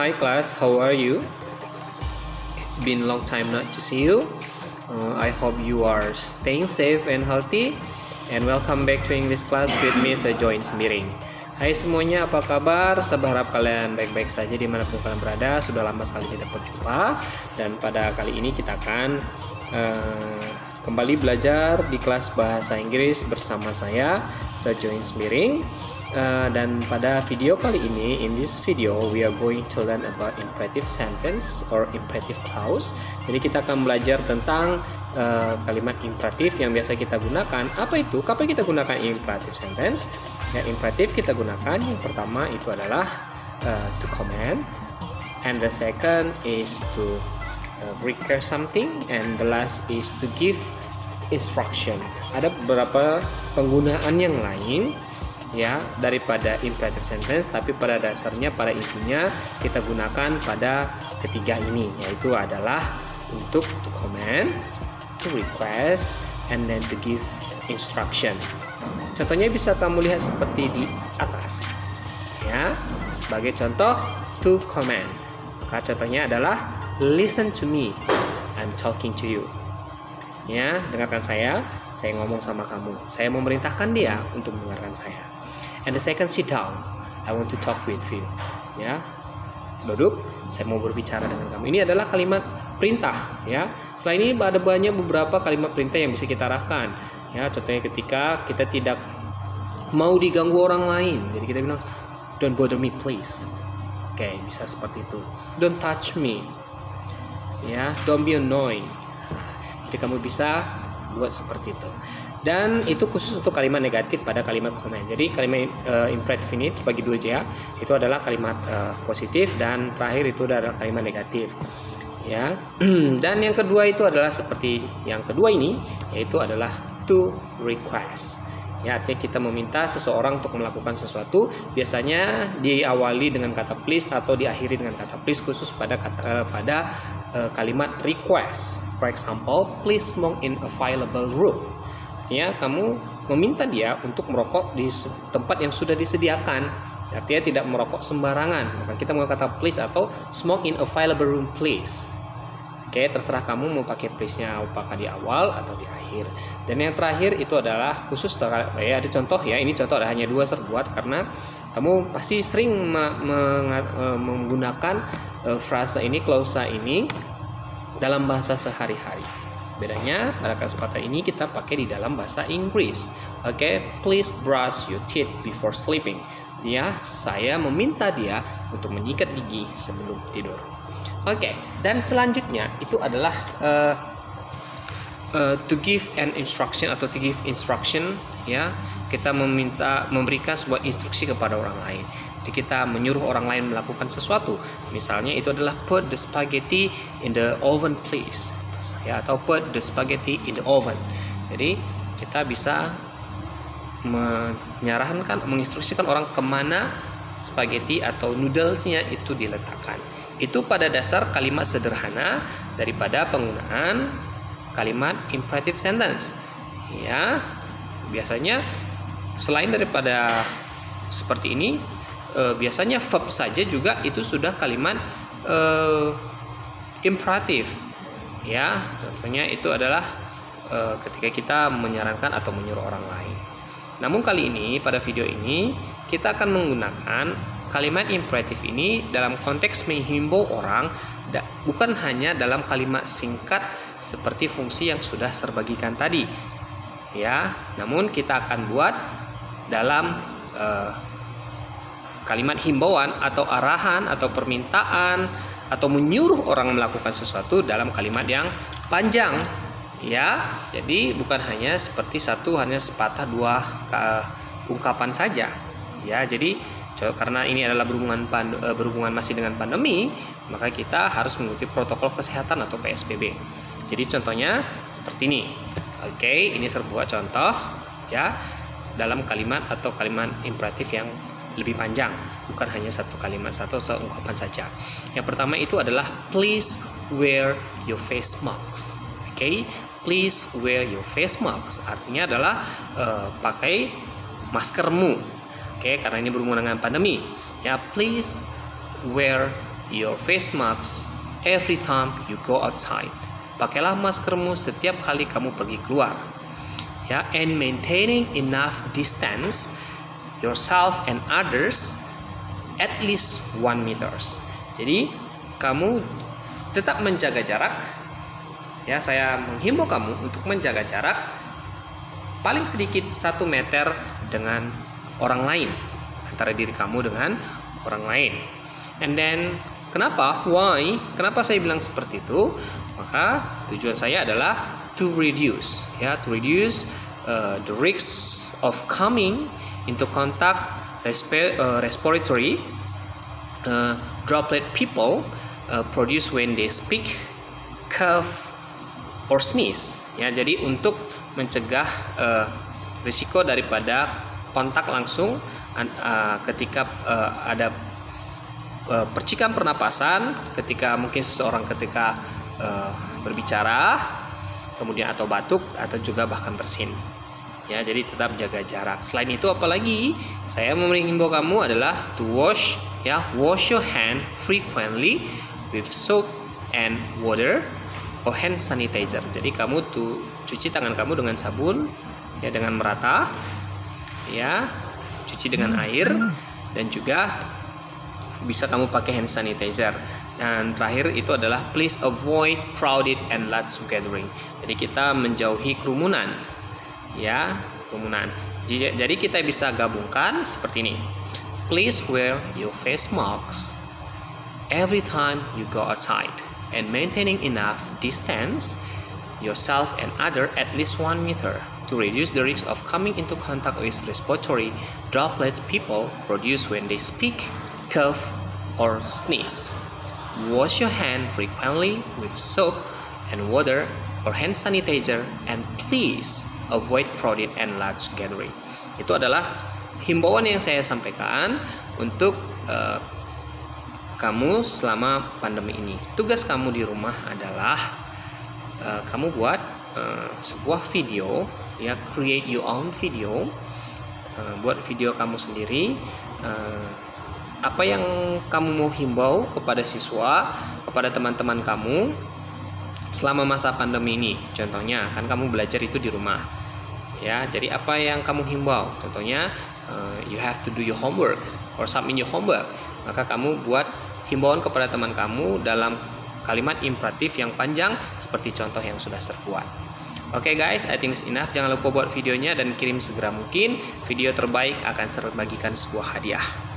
Hi class, how are you? It's been a long time not to see you. I hope you are staying safe and healthy. And welcome back to English class with me, saya Join Sembiring. Hai semuanya, apa kabar? Saya berharap kalian baik-baik saja dimanapun kalian berada. Sudah lama sekali tidak berjumpa. Dan pada kali ini kita akan kembali belajar di kelas bahasa Inggris bersama saya Join Sembiring. Dan pada video kali ini, in this video we are going to learn about imperative sentence or imperative clause. Jadi kita akan belajar tentang kalimat imperatif yang biasa kita gunakan. Apa itu? Kapan kita gunakan imperative sentence? Ya, imperatif kita gunakan yang pertama itu adalah to command, and the second is to require something, and the last is to give instruction. Ada beberapa penggunaan yang lain ya daripada imperative sentence, tapi pada dasarnya, pada intinya kita gunakan pada ketiga ini, yaitu adalah untuk to command, to request, and then to give instruction. Contohnya bisa kamu lihat seperti di atas ya. Sebagai contoh to command, maka contohnya adalah listen to me, I'm talking to you. Ya, dengarkan saya ngomong sama kamu. Saya memerintahkan dia untuk mendengarkan saya. And the second, sit down, I want to talk with you. Ya, duduk, saya mau berbicara dengan kamu. Ini adalah kalimat perintah. Ya, selain ini ada banyak beberapa kalimat perintah yang bisa kita arahkan. Ya, contohnya ketika kita tidak mau diganggu orang lain, jadi kita bilang don't bother me please. Oke, bisa seperti itu. Don't touch me. Ya, don't be annoying. Jadi kamu bisa buat seperti itu. Dan itu khusus untuk kalimat negatif pada kalimat command. Jadi kalimat imperatif ini terbagi dua aja. Itu adalah kalimat positif, dan terakhir itu adalah kalimat negatif. Ya. Dan yang kedua itu adalah seperti yang kedua ini, yaitu adalah to request. Ya, artinya kita meminta seseorang untuk melakukan sesuatu. Biasanya diawali dengan kata please atau diakhiri dengan kata please, khusus pada kalimat request. For example, please smoke in a available room. Artinya kamu meminta dia untuk merokok di tempat yang sudah disediakan. Artinya tidak merokok sembarangan. Maka kita mau kata please atau smoke in a available room please. Oke, terserah kamu mau pakai please-nya apakah di awal atau di akhir. Dan yang terakhir itu adalah khusus ya, ada contoh ya. Ini contoh ada hanya dua serbuat karena kamu pasti sering menggunakan frasa ini, klausa ini dalam bahasa sehari-hari. Bedanya pada kesempatan ini kita pakai di dalam bahasa Inggris. Oke, please brush your teeth before sleeping. Ya, saya meminta dia untuk menyikat gigi sebelum tidur. Oke, dan selanjutnya itu adalah to give an instruction atau to give instruction. Ya, kita memberikan sebuah instruksi kepada orang lain. Jadi kita menyuruh orang lain melakukan sesuatu. Misalnya itu adalah put the spaghetti in the oven please. Ya, atau put the spaghetti in the oven. Jadi kita bisa menginstruksikan orang kemana spaghetti atau noodlesnya itu diletakkan. Itu pada dasar kalimat sederhana daripada penggunaan kalimat imperative sentence. Ya, biasanya selain daripada seperti ini, biasanya verb saja juga itu sudah kalimat imperatif. Ya, contohnya itu adalah ketika kita menyarankan atau menyuruh orang lain. Namun kali ini pada video ini kita akan menggunakan kalimat imperatif ini dalam konteks menghimbau orang, bukan hanya dalam kalimat singkat seperti fungsi yang sudah saya bagikan tadi. Ya, namun kita akan buat dalam kalimat himbauan atau arahan atau permintaan atau menyuruh orang melakukan sesuatu dalam kalimat yang panjang. Ya, jadi bukan hanya seperti hanya sepatah dua ungkapan saja. Ya, jadi karena ini adalah berhubungan masih dengan pandemi, maka kita harus mengikuti protokol kesehatan atau PSBB. Jadi contohnya seperti ini. Oke, ini sebuah contoh ya dalam kalimat atau kalimat imperatif yang lebih panjang, bukan hanya satu kalimat, satu ungkapan saja. Yang pertama itu adalah please wear your face mask. Oke, please wear your face mask artinya adalah pakai maskermu. Oke, karena ini berhubungan dengan pandemi. Ya, please wear your face mask every time you go outside. Pakailah maskermu setiap kali kamu pergi keluar. Ya, and maintaining enough distance yourself and others at least 1 meters. Jadi kamu tetap menjaga jarak. Ya, saya menghimbau kamu untuk menjaga jarak paling sedikit 1 meter dengan orang lain, antara diri kamu dengan orang lain. And then kenapa? Why? Kenapa saya bilang seperti itu? Maka tujuan saya adalah to reduce the risk of coming into contact respiratory droplet people produce when they speak, cough, or sneeze. Ya, jadi untuk mencegah risiko daripada kontak langsung ketika ada percikan pernapasan, ketika mungkin seseorang ketika berbicara, kemudian atau batuk, atau juga bahkan bersin. Ya, jadi tetap jaga jarak. Selain itu, apalagi saya menghimbau kamu adalah to wash your hand frequently with soap and water or hand sanitizer. Jadi kamu tuh cuci tangan kamu dengan sabun, ya, dengan merata, ya, cuci dengan air, dan juga bisa kamu pakai hand sanitizer. Dan terakhir itu adalah please avoid crowded and large gathering. Jadi kita menjauhi kerumunan, ya, kerumunan. Jadi kita bisa gabungkan seperti ini. Please wear your face masks every time you go outside and maintaining enough distance yourself and other at least 1 meter to reduce the risk of coming into contact with respiratory droplets people produce when they speak, cough, or sneeze. Wash your hand frequently with soap and water or hand sanitizer, and please avoid crowded and large gathering. Itu adalah himbauan yang saya sampaikan untuk kamu selama pandemi ini. Tugas kamu di rumah adalah kamu buat sebuah video, ya, create your own video, buat video kamu sendiri. Apa yang kamu mau himbau kepada siswa, kepada teman-teman kamu selama masa pandemi ini? Contohnya, kan kamu belajar itu di rumah, ya. Jadi apa yang kamu himbau? Contohnya, you have to do your homework or submit your homework. Maka kamu buat himbauan kepada teman kamu dalam kalimat imperatif yang panjang seperti contoh yang sudah saya buat. Oke guys, I think it's enough. Jangan lupa buat videonya dan kirim segera mungkin. Video terbaik akan saya bagikan sebuah hadiah.